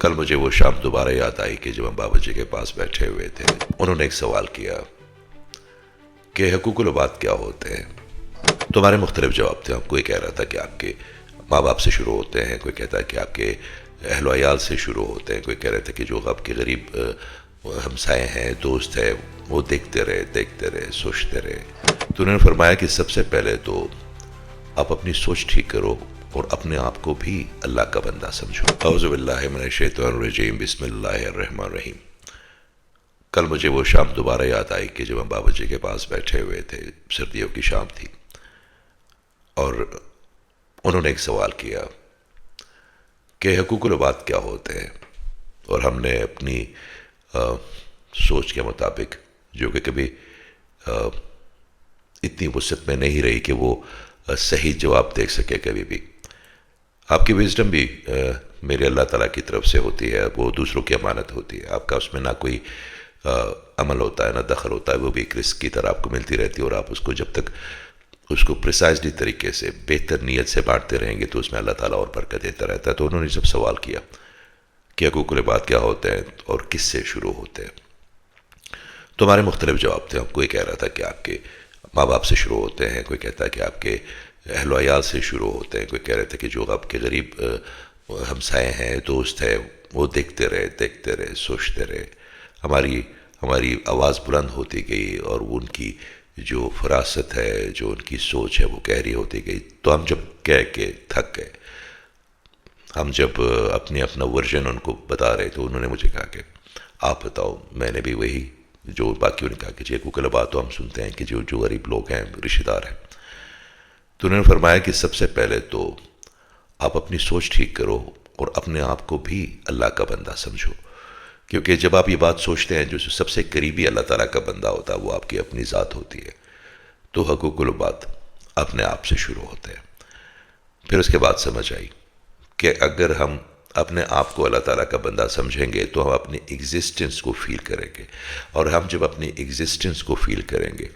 کل مجھے وہ شام دوبارہ یاد آئی کہ جب ہم بابا جی کے پاس بیٹھے ہوئے تھے، انہوں نے ایک سوال کیا کہ حقوق العباد کیا ہوتے ہیں۔ تمہارے مختلف جواب تھے۔ کوئی کہہ رہا تھا کہ آپ کے ماں باپ سے شروع ہوتے ہیں، کوئی کہتا ہے کہ آپ کے اہل و عیال سے شروع ہوتے ہیں، کوئی کہہ رہا تھا کہ جو آپ کے غریب ہمسائے ہیں، دوست ہیں، وہ دیکھتے رہے سوچتے رہے۔ تو انہوں نے فرمایا کہ سب سے پہلے تو آپ اپنی سوچ ٹھیک کرو اور اپنے آپ کو بھی اللہ کا بندہ سمجھو۔ اعوذ باللہ من الشیطان الرجیم، بسم اللہ الرحمن الرحیم۔ کل مجھے وہ شام دوبارہ یاد آئی کہ جب ہم بابا جی کے پاس بیٹھے ہوئے تھے، سردیوں کی شام تھی، اور انہوں نے ایک سوال کیا کہ حقوق العباد کیا ہوتے ہیں، اور ہم نے اپنی سوچ کے مطابق، جو کہ کبھی اتنی وسعت میں نہیں رہی کہ وہ صحیح جواب دے سکے کبھی بھی۔ آپ کی وزڈم بھی میرے اللہ تعالیٰ کی طرف سے ہوتی ہے، وہ دوسروں کی امانت ہوتی ہے، آپ کا اس میں نہ کوئی عمل ہوتا ہے نہ دخل ہوتا ہے، وہ بھی ایک رزق کی طرح آپ کو ملتی رہتی ہے، اور آپ اس کو جب تک اس کو پریسائزلی طریقے سے بہتر نیت سے بانٹتے رہیں گے تو اس میں اللہ تعالیٰ اور برکت دیتا رہتا ہے۔ تو انہوں نے جب سوال کیا کہ حقوق العباد کیا ہوتے ہیں اور کس سے شروع ہوتے ہیں، تو ہمارے مختلف جواب تھے۔ کوئی کہہ رہا تھا کہ آپ کے ماں باپ سے شروع ہوتے ہیں، کوئی کہتا ہے کہ آپ کے اہل و عیال سے شروع ہوتے ہیں، کوئی کہہ رہے تھے کہ جو آپ کے غریب ہمسائے ہیں، دوست ہیں، وہ دیکھتے رہے سوچتے رہے۔ ہماری آواز بلند ہوتی گئی، اور ان کی جو فراست ہے، جو ان کی سوچ ہے، وہ گہری ہوتی گئی۔ تو ہم جب کہہ کے تھک گئے، ہم جب اپنا ورژن ان کو بتا رہے، تو انہوں نے مجھے کہا کہ آپ بتاؤ۔ میں نے بھی وہی جو باقیوں نے کہا کہ جی حقوق العباد تو ہم سنتے ہیں کہ جو غریب لوگ ہیں، رشتہ دار ہیں۔ تو انہوں نے فرمایا کہ سب سے پہلے تو آپ اپنی سوچ ٹھیک کرو اور اپنے آپ کو بھی اللہ کا بندہ سمجھو، کیونکہ جب آپ یہ بات سوچتے ہیں، جو سب سے قریبی اللہ تعالیٰ کا بندہ ہوتا ہے وہ آپ کی اپنی ذات ہوتی ہے۔ تو حقوق العباد اپنے آپ سے شروع ہوتے ہیں۔ پھر اس کے بعد سمجھ آئی کہ اگر ہم اپنے آپ کو اللہ تعالیٰ کا بندہ سمجھیں گے تو ہم اپنی ایگزسٹنس کو فیل کریں گے، اور ہم جب اپنی ایگزسٹنس کو فیل کریں گے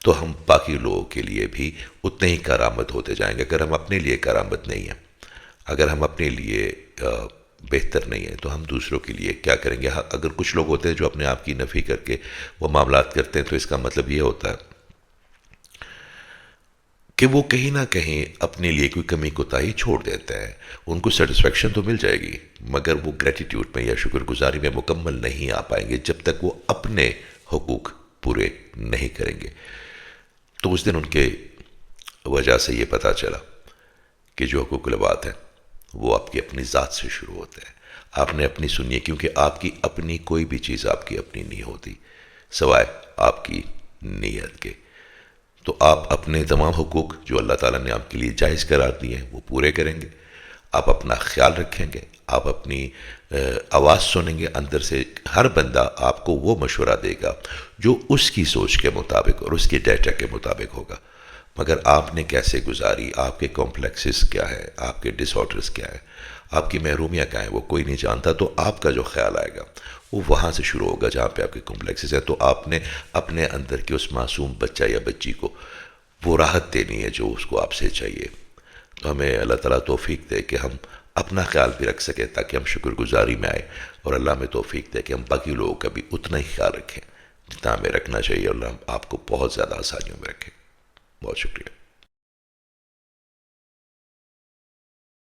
تو ہم باقی لوگوں کے لیے بھی اتنے ہی کارآمد ہوتے جائیں گے۔ اگر ہم اپنے لیے کارآمد نہیں ہیں، اگر ہم اپنے لیے بہتر نہیں ہیں، تو ہم دوسروں کے لیے کیا کریں گے؟ اگر کچھ لوگ ہوتے ہیں جو اپنے آپ کی نفی کر کے وہ معاملات کرتے ہیں، تو اس کا مطلب یہ ہوتا ہے کہ وہ کہیں نہ کہیں اپنے لیے کوئی کمی کوتاہی چھوڑ دیتے ہیں۔ ان کو سیٹسفیکشن تو مل جائے گی، مگر وہ گریٹیٹیوڈ میں یا شکر گزاری میں مکمل نہیں آ پائیں گے جب تک وہ اپنے حقوق پورے نہیں کریں گے۔ تو اس دن ان کے وجہ سے یہ پتہ چلا کہ جو حقوق العباد ہیں وہ آپ کی اپنی ذات سے شروع ہوتے ہیں۔ آپ نے اپنی سنیے، کیونکہ آپ کی اپنی کوئی بھی چیز آپ کی اپنی نہیں ہوتی سوائے آپ کی نیت کے۔ تو آپ اپنے تمام حقوق جو اللہ تعالیٰ نے آپ کے لیے جائز قرار دیے ہیں وہ پورے کریں گے، آپ اپنا خیال رکھیں گے، آپ اپنی آواز سنیں گے اندر سے۔ ہر بندہ آپ کو وہ مشورہ دے گا جو اس کی سوچ کے مطابق اور اس کے ڈیٹا کے مطابق ہوگا، مگر آپ نے کیسے گزاری، آپ کے کمپلیکسز کیا ہے، آپ کے ڈس آرڈرز کیا ہے، آپ کی محرومیاں کیا ہیں، وہ کوئی نہیں جانتا۔ تو آپ کا جو خیال آئے گا وہ وہاں سے شروع ہوگا جہاں پہ آپ کے کمپلیکسز ہیں۔ تو آپ نے اپنے اندر کے اس معصوم بچہ یا بچی کو وہ راحت دینی ہے جو اس کو آپ سے چاہیے۔ تو ہمیں اللہ تعالیٰ توفیق دے کہ ہم اپنا خیال بھی رکھ سکیں، تاکہ ہم شکر گزاری میں آئے، اور اللہ میں توفیق دے کہ ہم باقی لوگوں کا بھی اتنا ہی خیال رکھیں جتنا ہمیں رکھنا چاہیے، اور اللہ آپ کو بہت زیادہ آسانیوں میں رکھیں۔ بہت شکریہ۔